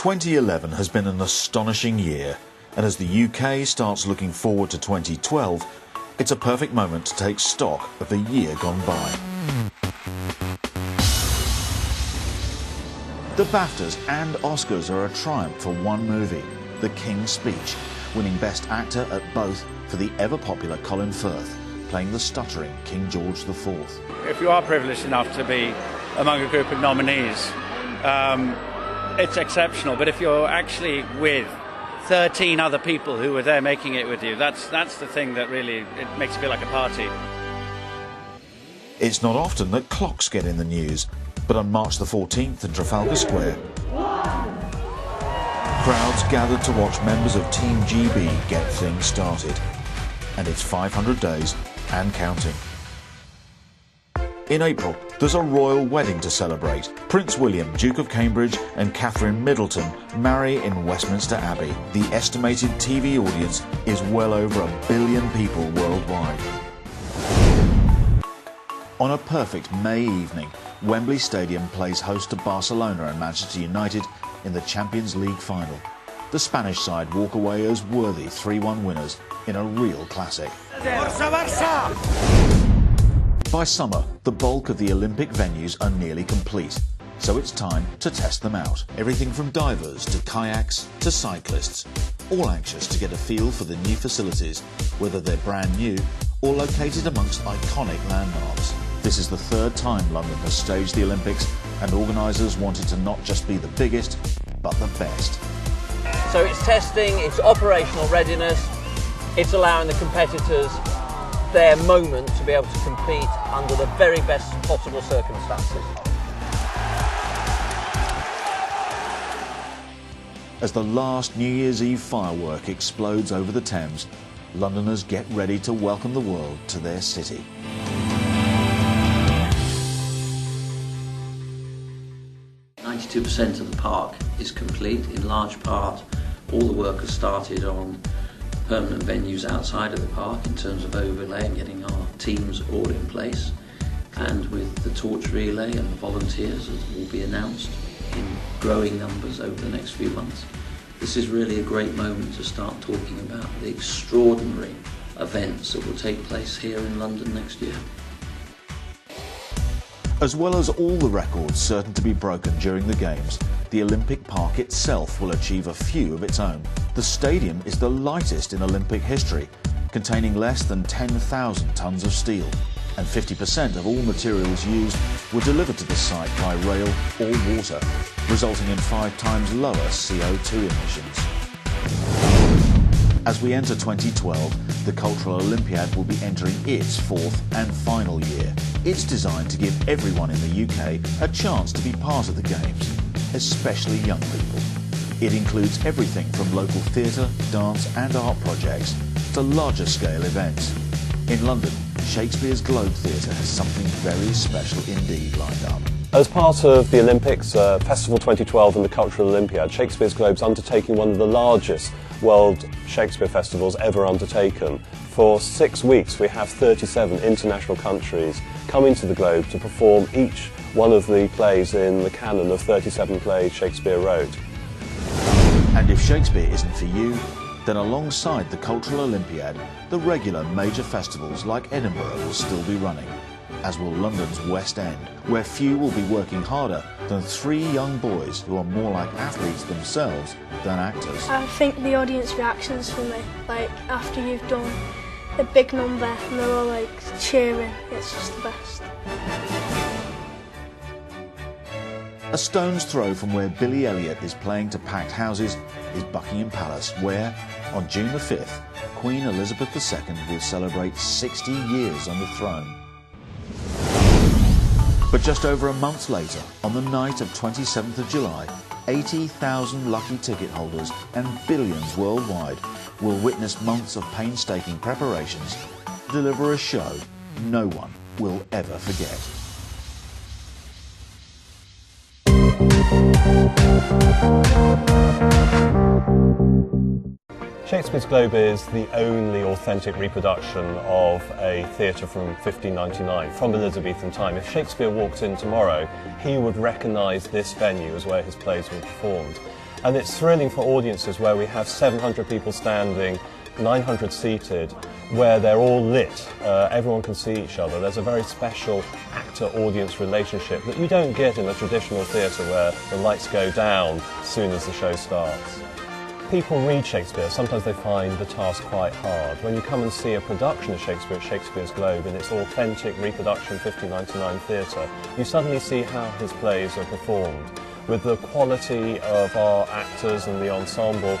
2011 has been an astonishing year, and as the UK starts looking forward to 2012, it's a perfect moment to take stock of the year gone by. The BAFTAs and Oscars are a triumph for one movie, The King's Speech, winning Best Actor at both for the ever-popular Colin Firth, playing the stuttering King George IV. If you are privileged enough to be among a group of nominees, it's exceptional, but if you're actually with 13 other people who were there making it with you, that's the thing that really, it makes it feel like a party. It's not often that clocks get in the news, but on March the 14th in Trafalgar Square, crowds gathered to watch members of Team GB get things started. And it's 500 days and counting. In April, there's a royal wedding to celebrate. Prince William, Duke of Cambridge, and Catherine Middleton marry in Westminster Abbey. The estimated TV audience is well over 1 billion people worldwide. On a perfect May evening, Wembley Stadium plays host to Barcelona and Manchester United in the Champions League final. The Spanish side walk away as worthy 3-1 winners in a real classic. Barça, Barça! By summer, the bulk of the Olympic venues are nearly complete, so it's time to test them out. Everything from divers to kayaks to cyclists, all anxious to get a feel for the new facilities, whether they're brand new or located amongst iconic landmarks. This is the third time London has staged the Olympics, and organisers wanted to not just be the biggest, but the best. So it's testing, it's operational readiness, it's allowing the competitors their moment to be able to compete under the very best possible circumstances. As the last New Year's Eve firework explodes over the Thames, Londoners get ready to welcome the world to their city. %92 of the park is complete. In large part, all the work has started on permanent venues outside of the park in terms of overlay and getting our teams all in place. And with the torch relay and the volunteers, as will be announced in growing numbers over the next few months, this is really a great moment to start talking about the extraordinary events that will take place here in London next year. As well as all the records certain to be broken during the Games, the Olympic Park itself will achieve a few of its own. The stadium is the lightest in Olympic history, containing less than 10,000 tonnes of steel, and 50% of all materials used were delivered to the site by rail or water, resulting in 5 times lower CO2 emissions. As we enter 2012, the Cultural Olympiad will be entering its 4th and final year. It's designed to give everyone in the UK a chance to be part of the Games, especially young people. It includes everything from local theatre, dance and art projects to larger scale events. In London, Shakespeare's Globe Theatre has something very special indeed lined up. As part of the Olympics, Festival 2012 and the Cultural Olympiad, Shakespeare's Globe's undertaking one of the largest World Shakespeare Festivals ever undertaken. For 6 weeks we have 37 international countries coming to the Globe to perform each one of the plays in the canon of 37 plays Shakespeare wrote. And if Shakespeare isn't for you, then alongside the Cultural Olympiad, the regular major festivals like Edinburgh will still be running, as will London's West End, where few will be working harder than 3 young boys who are more like athletes themselves than actors. I think the audience reactions for me, like after you've done a big number and they're all like cheering, it's just the best. A stone's throw from where Billy Elliot is playing to packed houses is Buckingham Palace, where, on June the 5th, Queen Elizabeth II will celebrate 60 years on the throne. But just over a month later, on the night of 27th of July, 80,000 lucky ticket holders and billions worldwide will witness months of painstaking preparations to deliver a show no one will ever forget. Shakespeare's Globe is the only authentic reproduction of a theatre from 1599, from Elizabethan time. If Shakespeare walked in tomorrow, he would recognise this venue as where his plays were performed. And it's thrilling for audiences where we have 700 people standing, 900 seated, where they're all lit. Everyone can see each other. There's a very special actor-audience relationship that you don't get in a traditional theatre where the lights go down as soon as the show starts. People read Shakespeare, sometimes they find the task quite hard. When you come and see a production of Shakespeare at Shakespeare's Globe in its authentic reproduction 1599 theatre, you suddenly see how his plays are performed. With the quality of our actors and the ensemble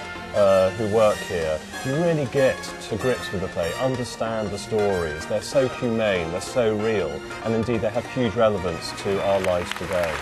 who work here, you really get to grips with the play, understand the stories. They're so humane, they're so real, and indeed they have huge relevance to our lives today.